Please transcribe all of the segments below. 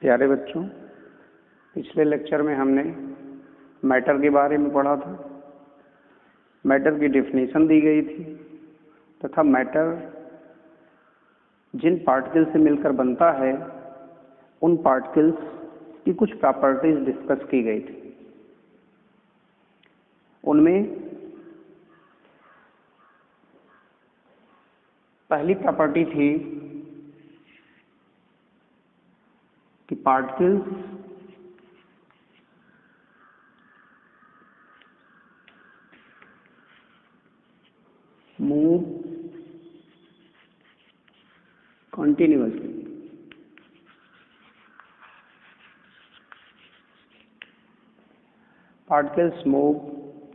प्यारे बच्चों, पिछले लेक्चर में हमने मैटर के बारे में पढ़ा था। मैटर की डेफिनेशन दी गई थी तथा मैटर जिन पार्टिकल से मिलकर बनता है उन पार्टिकल्स की कुछ प्रॉपर्टीज डिस्कस की गई थी। उनमें पहली प्रॉपर्टी थी कि particles move continuously. Particles move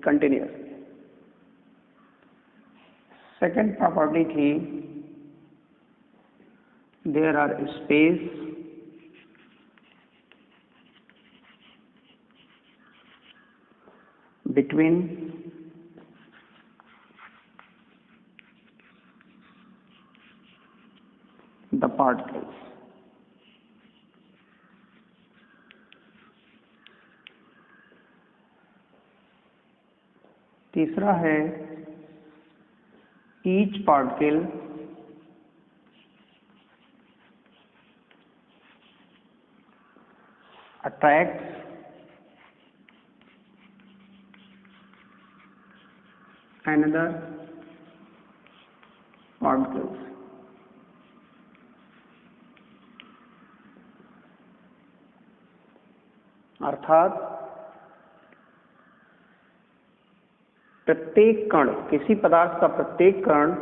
continuously. Second property थी there are space between the particles. तीसरा है each particle attracts another particles. अर्थात प्रत्येक कण, किसी पदार्थ का प्रत्येक कण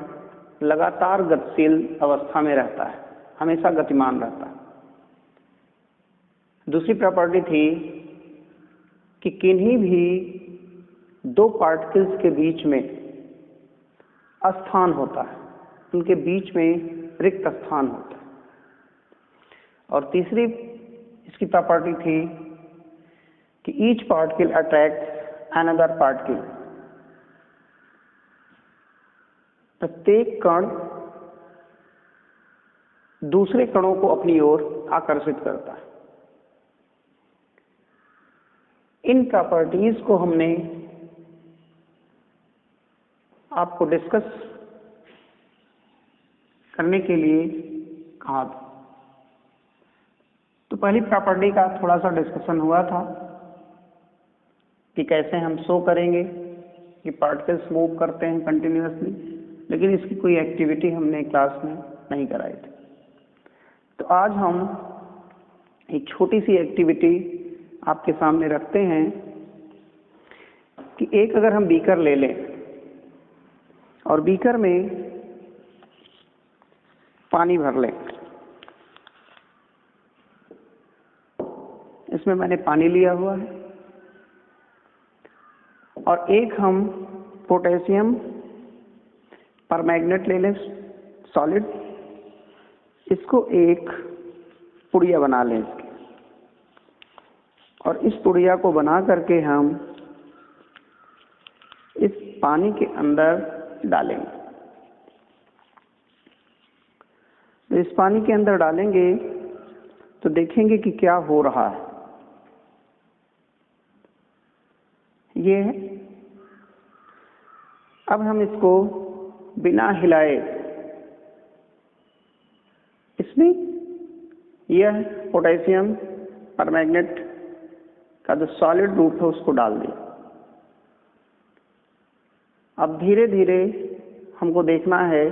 लगातार गतिशील अवस्था में रहता है, हमेशा गतिमान रहता है। दूसरी प्रॉपर्टी थी कि किन्हीं भी दो पार्टिकल्स के बीच में स्थान होता है, उनके बीच में रिक्त स्थान होता है। और तीसरी इसकी प्रॉपर्टी थी कि each particle attracts another particle. प्रत्येक कण दूसरे कणों को अपनी ओर आकर्षित करता है। इन प्रॉपर्टीज को हमने आपको डिस्कस करने के लिए कहा था। तो पहली प्रॉपर्टी का थोड़ा सा डिस्कशन हुआ था कि कैसे हम शो करेंगे कि पार्टिकल्स मूव करते हैं कंटिन्यूअसली, लेकिन इसकी कोई एक्टिविटी हमने क्लास में नहीं कराई थी। तो आज हम एक छोटी सी एक्टिविटी आपके सामने रखते हैं कि एक अगर हम बीकर ले लें और बीकर में पानी भर लें। इसमें मैंने पानी लिया हुआ है और एक हम पोटेशियम परमैंगनेट ले लें सॉलिड। इसको एक पुड़िया बना लें इसकी, और इस पुड़िया को बना करके हम इस पानी के अंदर डालेंगे। तो इस पानी के अंदर डालेंगे तो देखेंगे कि क्या हो रहा है। ये है। अब हम इसको बिना हिलाए इसमें यह पोटेशियम परमैंगनेट का जो सॉलिड रूप है उसको डाल दिया। अब धीरे धीरे हमको देखना है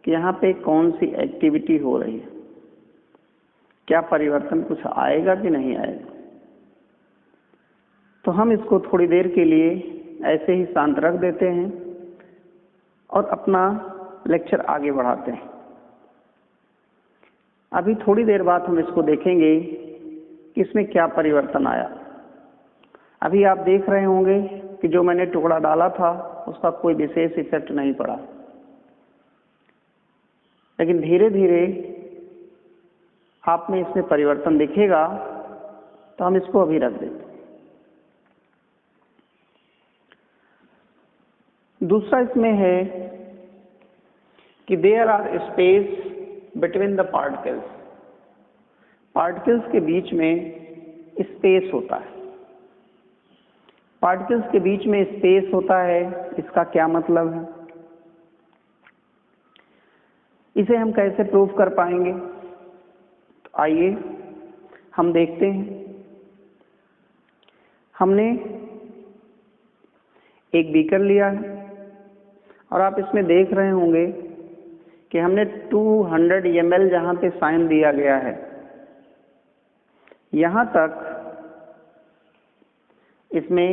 कि यहाँ पे कौन सी एक्टिविटी हो रही है, क्या परिवर्तन कुछ आएगा कि नहीं आएगा। तो हम इसको थोड़ी देर के लिए ऐसे ही शांत रख देते हैं और अपना लेक्चर आगे बढ़ाते हैं। अभी थोड़ी देर बाद हम इसको देखेंगे कि इसमें क्या परिवर्तन आया। अभी आप देख रहे होंगे कि जो मैंने टुकड़ा डाला था उसका कोई विशेष इफेक्ट नहीं पड़ा, लेकिन धीरे धीरे आप में इसमें परिवर्तन दिखेगा। तो हम इसको अभी रख देते हैं। दूसरा इसमें है कि there are space between the particles. Particles के बीच में स्पेस होता है। पार्टिकल्स के बीच में स्पेस होता है, इसका क्या मतलब है? इसे हम कैसे प्रूव कर पाएंगे? तो आइए हम देखते हैं। हमने एक बीकर लिया है और आप इसमें देख रहे होंगे कि हमने 200 ml जहां पे साइन दिया गया है, यहां तक इसमें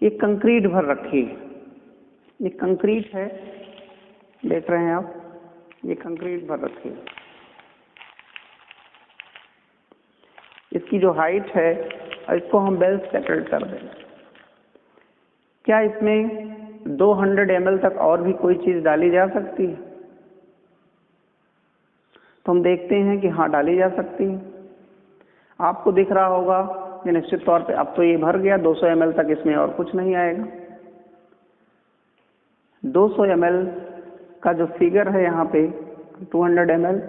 ये कंक्रीट भर रखी है। ये कंक्रीट है, देख रहे हैं आप, ये कंक्रीट भर रखी है। इसकी जो हाइट है, इसको हम वेल सेटल्ड कर दें। क्या इसमें 200 ml तक और भी कोई चीज डाली जा सकती है? तो हम देखते हैं कि हाँ, डाली जा सकती है। आपको दिख रहा होगा कि निश्चित तौर पे अब तो ये भर गया, 200 ml तक इसमें और कुछ नहीं आएगा। 200 ml का जो फिगर है यहाँ पे 200 ml,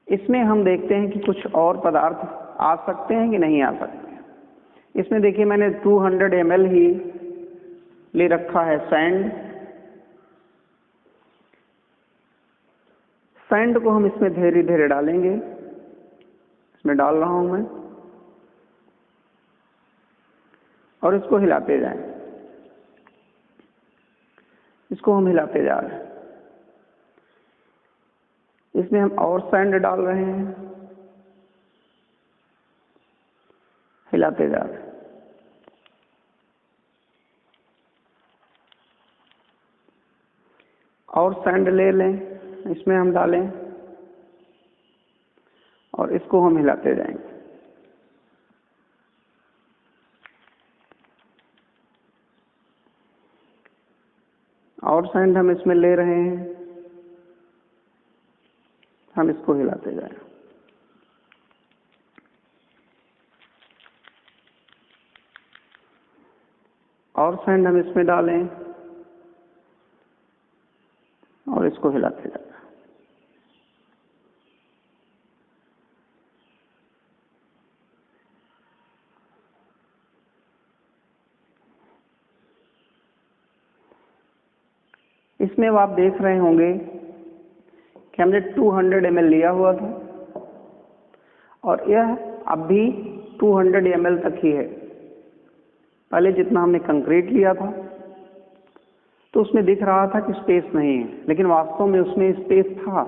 इसमें हम देखते हैं कि कुछ और पदार्थ आ सकते हैं कि नहीं आ सकते। इसमें देखिए मैंने 200 ml ही ले रखा है सैंड। सैंड को हम इसमें धीरे धीरे डालेंगे। इसमें डाल रहा हूं मैं और इसको हिलाते जाएं। इसको हम हिलाते जा रहे हैं। इसमें हम और सैंड डाल रहे हैं, हिलाते जा रहे हैं। और सैंड ले लें, इसमें हम डालें और इसको हम हिलाते जाएंगे। और सैंड हम इसमें ले रहे हैं, हम इसको हिलाते जाएं। और सैंड हम इसमें डालें और इसको हिलाते जाएं। इसमें अब आप देख रहे होंगे कि हमने 200 ml लिया हुआ था और यह अब भी 200 ml तक ही है। पहले जितना हमने कंक्रीट लिया था तो उसमें दिख रहा था कि स्पेस नहीं है, लेकिन वास्तव में उसमें स्पेस था।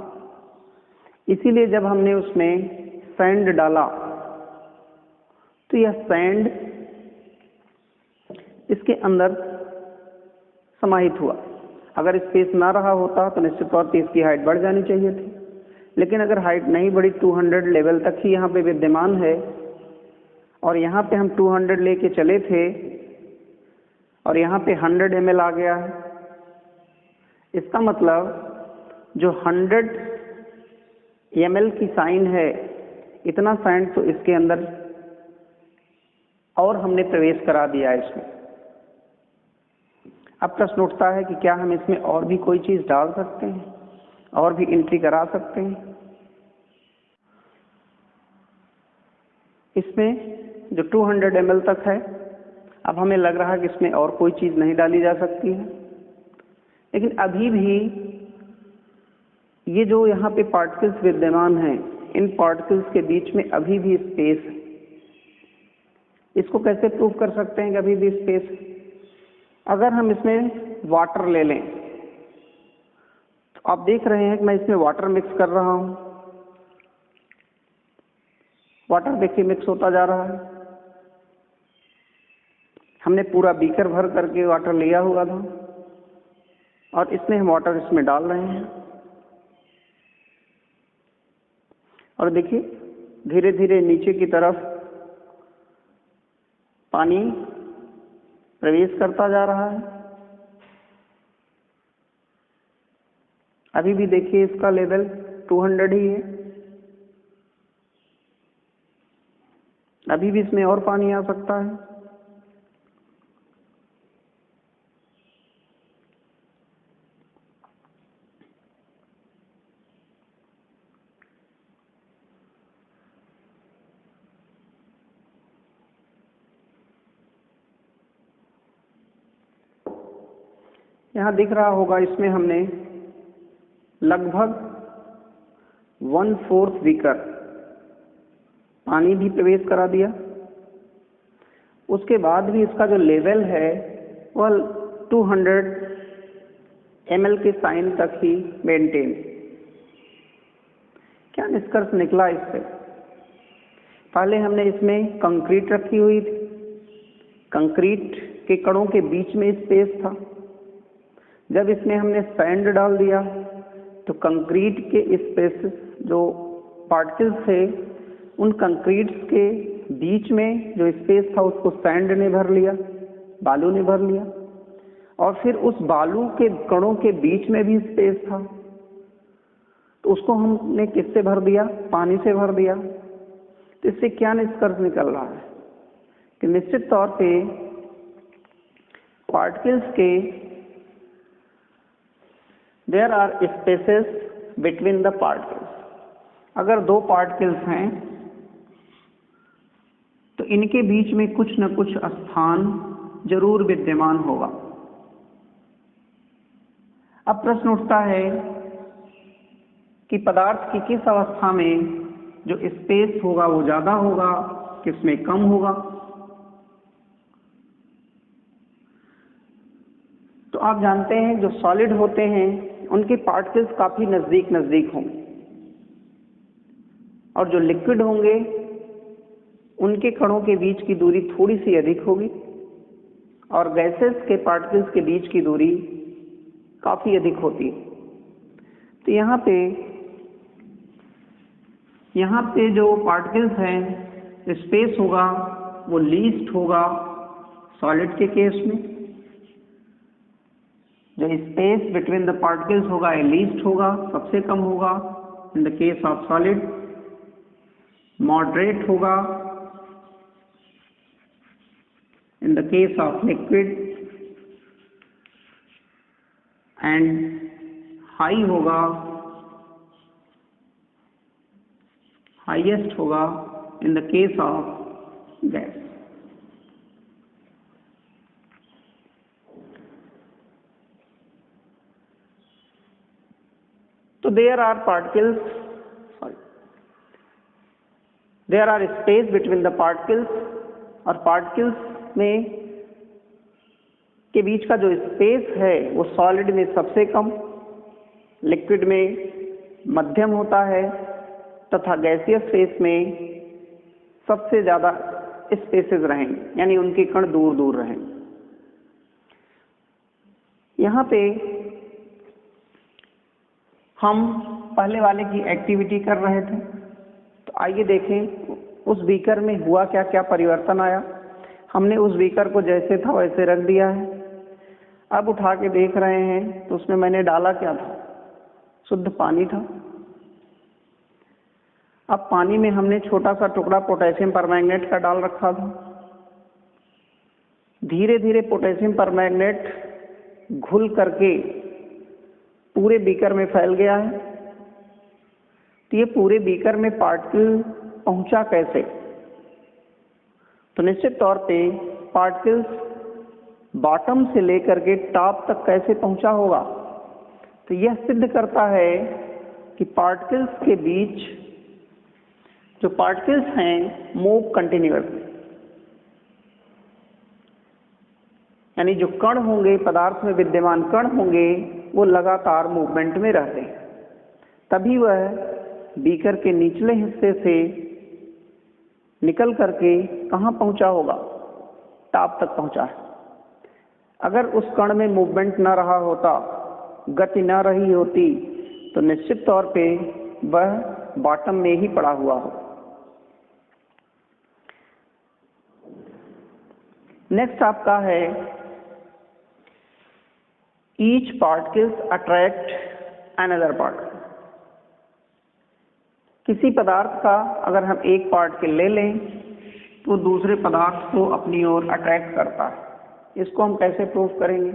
इसीलिए जब हमने उसमें सैंड डाला तो यह सैंड इसके अंदर समाहित हुआ। अगर स्पेस ना रहा होता तो निश्चित तौर पर इसकी हाइट बढ़ जानी चाहिए थी, लेकिन अगर हाइट नहीं बढ़ी, 200 लेवल तक ही यहाँ पे विद्यमान है और यहाँ पे हम 200 लेके चले थे और यहाँ पे 100 ml आ गया है। इसका मतलब जो 100 ml की साइन है, इतना सैंड तो इसके अंदर और हमने प्रवेश करा दिया इसमें। अब प्रश्न उठता है कि क्या हम इसमें और भी कोई चीज डाल सकते हैं और भी एंट्री करा सकते हैं? इसमें जो 200 ml तक है, अब हमें लग रहा है कि इसमें और कोई चीज नहीं डाली जा सकती है, लेकिन अभी भी ये जो यहाँ पे पार्टिकल्स विद्यमान हैं, इन पार्टिकल्स के बीच में अभी भी स्पेस है। इसको कैसे प्रूव कर सकते हैं कि अभी भी स्पेस है? अगर हम इसमें वाटर ले लें तो आप देख रहे हैं कि मैं इसमें वाटर मिक्स कर रहा हूं। वाटर देखिए मिक्स होता जा रहा है। हमने पूरा बीकर भर करके वाटर लिया हुआ था और इसमें हम वाटर इसमें डाल रहे हैं और देखिए धीरे धीरे नीचे की तरफ पानी प्रवेश करता जा रहा है। अभी भी देखिए इसका लेवल 200 ही है। अभी भी इसमें और पानी आ सकता है। यहाँ दिख रहा होगा, इसमें हमने लगभग 1/4 बीकर पानी भी प्रवेश करा दिया। उसके बाद भी इसका जो लेवल है वह 200 ml के साइन तक ही मेंटेन। क्या निष्कर्ष निकला इससे? पहले हमने इसमें कंक्रीट रखी हुई थी, कंक्रीट के कणों के बीच में स्पेस था। जब इसमें हमने सैंड डाल दिया तो कंक्रीट के स्पेस जो पार्टिकल्स थे उन कंक्रीट्स के बीच में जो स्पेस था उसको सैंड ने भर लिया, बालू ने भर लिया। और फिर उस बालू के कणों के बीच में भी स्पेस था, तो उसको हमने किससे भर दिया? पानी से भर दिया। तो इससे क्या निष्कर्ष निकल रहा है कि निश्चित तौर पे पार्टिकल्स के there are spaces between the particles. अगर दो पार्टिकल्स हैं तो इनके बीच में कुछ न कुछ स्थान जरूर विद्यमान होगा। अब प्रश्न उठता है कि पदार्थ की किस अवस्था में जो स्पेस होगा वो ज्यादा होगा, किसमें कम होगा। तो आप जानते हैं जो सॉलिड होते हैं उनके पार्टिकल्स काफी नजदीक नजदीक होंगे, और जो लिक्विड होंगे उनके कणों के बीच की दूरी थोड़ी सी अधिक होगी, और गैसेस के पार्टिकल्स के बीच की दूरी काफी अधिक होती है। तो यहाँ पे जो पार्टिकल्स हैं स्पेस होगा वो लीस्ट होगा सॉलिड के केस में। जो स्पेस बिटवीन द पार्टिकल्स होगा ये लीस्ट होगा, सबसे कम होगा in the case of solid. Moderate होगा in the case of liquid, and high होगा, हाईएस्ट होगा in the case of gas. तो there are space between the particles, और पार्टिकल्स में के बीच का जो स्पेस है वो सॉलिड में सबसे कम, लिक्विड में मध्यम होता है, तथा गैसियस फेस में सबसे ज्यादा स्पेसेस रहेंगे, यानी उनके कण दूर दूर रहेंगे। यहाँ पे हम पहले वाले की एक्टिविटी कर रहे थे, तो आइए देखें उस बीकर में हुआ क्या क्या परिवर्तन आया। हमने उस बीकर को जैसे था वैसे रख दिया है। अब उठा के देख रहे हैं तो उसमें मैंने डाला क्या था? शुद्ध पानी था। अब पानी में हमने छोटा सा टुकड़ा पोटेशियम परमैंगनेट का डाल रखा था। धीरे धीरे पोटेशियम परमैंगनेट घुल करके पूरे बीकर में फैल गया है। तो ये पूरे बीकर में पार्टिकल पहुंचा कैसे? तो निश्चित तौर पे पार्टिकल्स बॉटम से लेकर के टॉप तक कैसे पहुंचा होगा? तो यह सिद्ध करता है कि पार्टिकल्स के बीच जो पार्टिकल्स हैं मूव कंटिन्यूअसली, यानी जो कण होंगे, पदार्थ में विद्यमान कण होंगे, वो लगातार मूवमेंट में रहते हैं। तभी वह बीकर के निचले हिस्से से निकल करके कहाँ पहुंचा होगा? टॉप तक पहुंचा है। अगर उस कण में मूवमेंट न रहा होता, गति न रही होती, तो निश्चित तौर पे वह बॉटम में ही पड़ा हुआ हो। नेक्स्ट आपका है each particles attract another particle. किसी पदार्थ का अगर हम एक पार्टिकल ले लें तो दूसरे पदार्थ को अपनी ओर अट्रैक्ट करता है। इसको हम कैसे प्रूव करेंगे?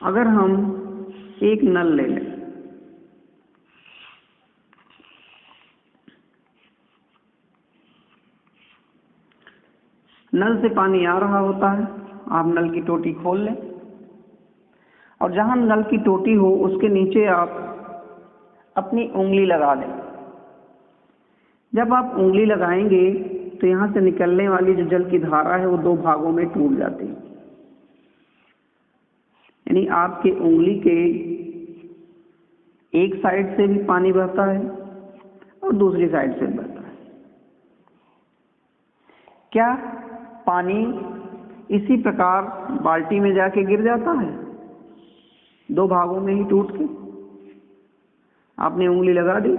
अगर हम एक नल ले लें, नल से पानी आ रहा होता है, आप नल की टोटी खोल लें, और जहां नल की टोटी हो उसके नीचे आप अपनी उंगली लगा दें। जब आप उंगली लगाएंगे तो यहां से निकलने वाली जो जल की धारा है वो दो भागों में टूट जाती है, यानी आपके उंगली के एक साइड से भी पानी बहता है और दूसरी साइड से बहता है। क्या पानी इसी प्रकार बाल्टी में जाके गिर जाता है दो भागों में ही टूट के? आपने उंगली लगा दी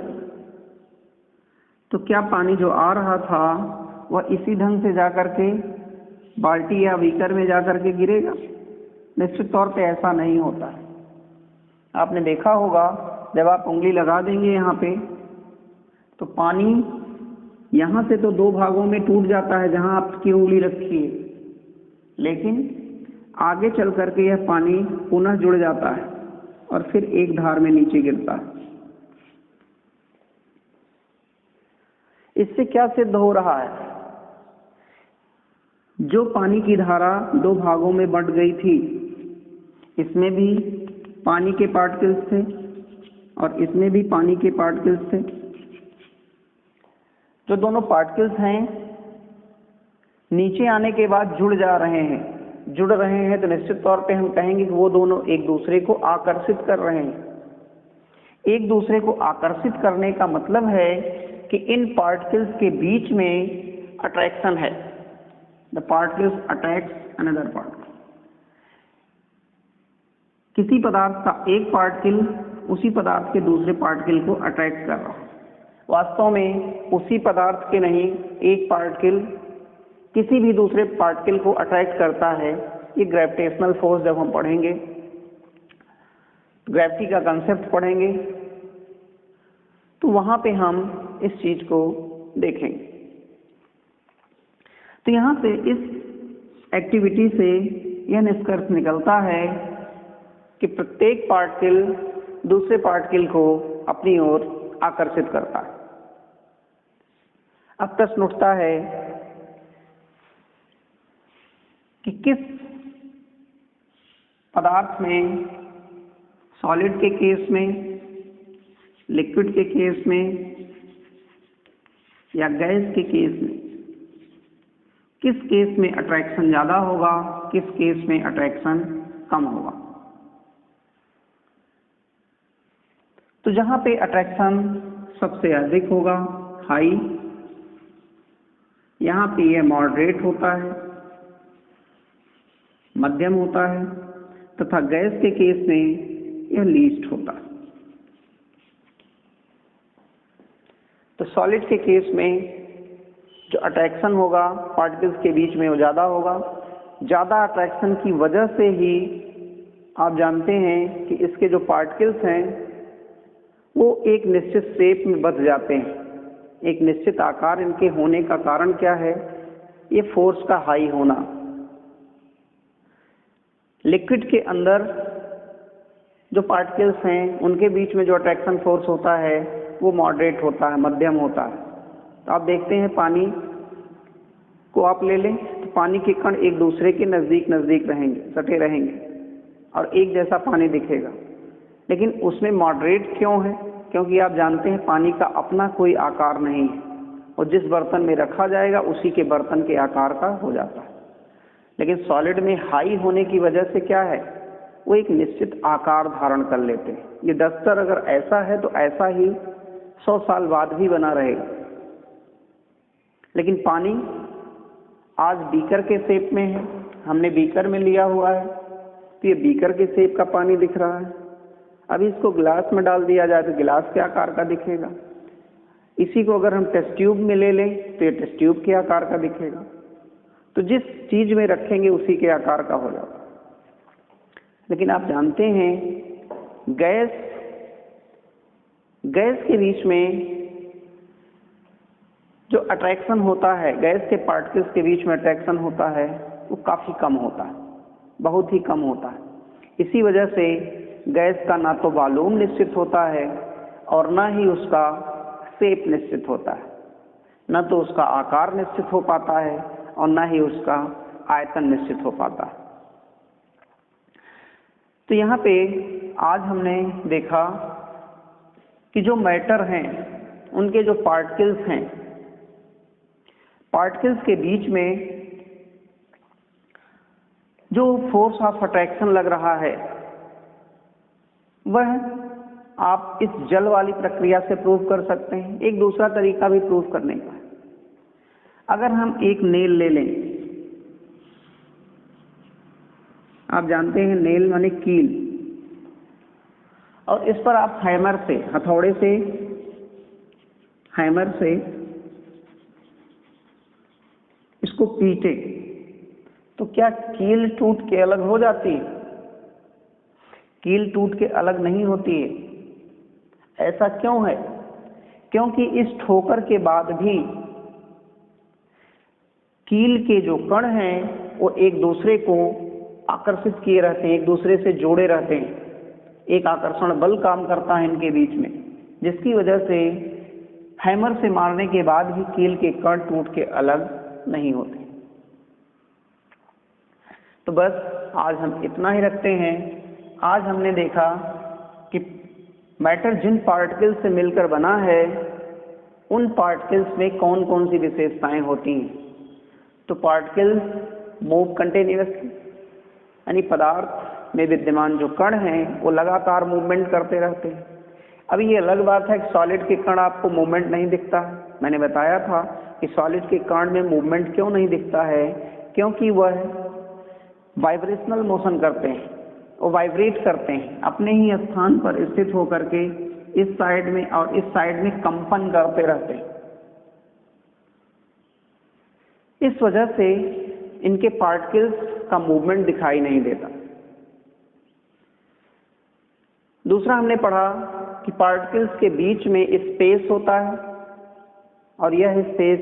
तो क्या पानी जो आ रहा था वह इसी ढंग से जाकर के बाल्टी या बीकर में जाकर के गिरेगा? निश्चित तौर पे ऐसा नहीं होता है। आपने देखा होगा जब आप उंगली लगा देंगे यहाँ पे तो पानी यहाँ से तो दो भागों में टूट जाता है जहाँ आपकी उंगली रखी है, लेकिन आगे चल करके यह पानी पुनः जुड़ जाता है और फिर एक धार में नीचे गिरता है। इससे क्या सिद्ध हो रहा है? जो पानी की धारा दो भागों में बंट गई थी, इसमें भी पानी के पार्टिकल्स थे और इसमें भी पानी के पार्टिकल्स थे। जो दोनों पार्टिकल्स हैं नीचे आने के बाद जुड़ रहे हैं तो निश्चित तौर पे हम कहेंगे कि वो दोनों एक दूसरे को आकर्षित कर रहे हैं। एक दूसरे को आकर्षित करने का मतलब है कि इन पार्टिकल्स के बीच में अट्रैक्शन है। The particles attracts another particle. किसी पदार्थ का एक पार्टिकल उसी पदार्थ के दूसरे पार्टिकल को अट्रैक्ट कर रहा है। वास्तव में उसी पदार्थ के नहीं, एक पार्टिकल किसी भी दूसरे पार्टिकल को अट्रैक्ट करता है। ये ग्रेविटेशनल फोर्स जब हम पढ़ेंगे, ग्रेविटी का कंसेप्ट पढ़ेंगे, तो वहां पे हम इस चीज को देखेंगे। तो यहां से इस एक्टिविटी से यह निष्कर्ष निकलता है कि प्रत्येक पार्टिकल दूसरे पार्टिकल को अपनी ओर आकर्षित करता है। अब प्रश्न उठता है कि किस पदार्थ में, सॉलिड के केस में, लिक्विड के केस में या गैस के केस में, किस केस में अट्रैक्शन ज्यादा होगा, किस केस में अट्रैक्शन कम होगा? तो जहां पे अट्रैक्शन सबसे अधिक होगा, हाई, यहां पे यह मॉडरेट होता है, मध्यम होता है, तथा गैस के केस में यह लीस्ट होता है। तो सॉलिड के केस में जो अट्रैक्शन होगा पार्टिकल्स के बीच में वो ज़्यादा होगा। ज़्यादा अट्रैक्शन की वजह से ही आप जानते हैं कि इसके जो पार्टिकल्स हैं वो एक निश्चित शेप में बंध जाते हैं। एक निश्चित आकार इनके होने का कारण क्या है? ये फोर्स का हाई होना। लिक्विड के अंदर जो पार्टिकल्स हैं उनके बीच में जो अट्रैक्शन फोर्स होता है वो मॉडरेट होता है, मध्यम होता है। तो आप देखते हैं पानी को आप ले लें तो पानी के कण एक दूसरे के नज़दीक नज़दीक रहेंगे, सटे रहेंगे और एक जैसा पानी दिखेगा, लेकिन उसमें मॉडरेट क्यों है? क्योंकि आप जानते हैं पानी का अपना कोई आकार नहीं है और जिस बर्तन में रखा जाएगा उसी के बर्तन के आकार का हो जाता है। लेकिन सॉलिड में हाई होने की वजह से क्या है? वो एक निश्चित आकार धारण कर लेते हैं। ये दस्तर अगर ऐसा है तो ऐसा ही 100 साल बाद भी बना रहेगा। लेकिन पानी आज बीकर के शेप में है, हमने बीकर में लिया हुआ है तो ये बीकर के शेप का पानी दिख रहा है। अभी इसको गिलास में डाल दिया जाए तो गिलास के आकार का दिखेगा। इसी को अगर हम टेस्ट ट्यूब में ले लें तो ये टेस्ट ट्यूब के आकार का दिखेगा। तो जिस चीज में रखेंगे उसी के आकार का हो जाता है। लेकिन आप जानते हैं गैस के बीच में जो अट्रैक्शन होता है, गैस के पार्टिकल्स के बीच में अट्रैक्शन होता है वो काफी कम होता है, बहुत ही कम होता है। इसी वजह से गैस का ना तो वॉल्यूम निश्चित होता है और ना ही उसका शेप निश्चित होता है, न तो उसका आकार निश्चित हो पाता है और ना ही उसका आयतन निश्चित हो पाता है। तो यहाँ पे आज हमने देखा कि जो मैटर हैं उनके जो पार्टिकल्स हैं, पार्टिकल्स के बीच में जो फोर्स ऑफ अट्रैक्शन लग रहा है वह आप इस जल वाली प्रक्रिया से प्रूव कर सकते हैं। एक दूसरा तरीका भी प्रूव करने का है। अगर हम एक नेल ले लें, आप जानते हैं नेल माने कील, और इस पर आप हैमर से, हथौड़े से, हैमर से इसको पीटे तो क्या कील टूट के अलग हो जाती है? कील टूट के अलग नहीं होती है। ऐसा क्यों है? क्योंकि इस ठोकर के बाद भी कील के जो कण हैं वो एक दूसरे को आकर्षित किए रहते हैं, एक दूसरे से जोड़े रहते हैं। एक आकर्षण बल काम करता है इनके बीच में, जिसकी वजह से हैमर से मारने के बाद भी कील के कण टूट के अलग नहीं होते। तो बस आज हम इतना ही रखते हैं। आज हमने देखा कि मैटर जिन पार्टिकल्स से मिलकर बना है उन पार्टिकल्स में कौन कौन सी विशेषताएं होती हैं। तो पार्टिकल्स मूव कंटिन्यूअसली, यानी पदार्थ में विद्यमान जो कण हैं वो लगातार मूवमेंट करते रहते हैं। अभी ये अलग बात है कि सॉलिड के कण आपको मूवमेंट नहीं दिखता। मैंने बताया था कि सॉलिड के कण में मूवमेंट क्यों नहीं दिखता है, क्योंकि वह वाइब्रेशनल मोशन करते हैं, वो वाइब्रेट करते हैं, अपने ही स्थान पर स्थित होकर के इस साइड में और इस साइड में कंपन करते रहते हैं। इस वजह से इनके पार्टिकल्स का मूवमेंट दिखाई नहीं देता। दूसरा हमने पढ़ा कि पार्टिकल्स के बीच में स्पेस होता है और यह स्पेस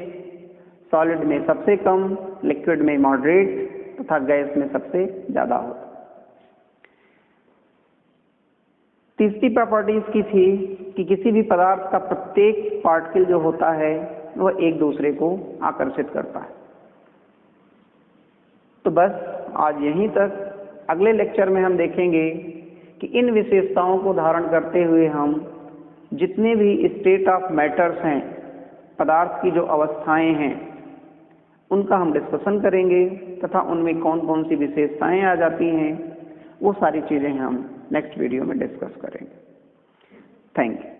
सॉलिड में सबसे कम, लिक्विड में मॉडरेट तथा गैस में सबसे ज्यादा होता है। तीसरी प्रॉपर्टी इसकी थी कि किसी भी पदार्थ का प्रत्येक पार्टिकल जो होता है वह एक दूसरे को आकर्षित करता है। तो बस आज यहीं तक। अगले लेक्चर में हम देखेंगे कि इन विशेषताओं को धारण करते हुए हम जितने भी स्टेट ऑफ मैटर्स हैं, पदार्थ की जो अवस्थाएं हैं, उनका हम डिस्कशन करेंगे तथा उनमें कौन कौन सी विशेषताएं आ जाती हैं, वो सारी चीज़ें हम नेक्स्ट वीडियो में डिस्कस करेंगे। Thank you.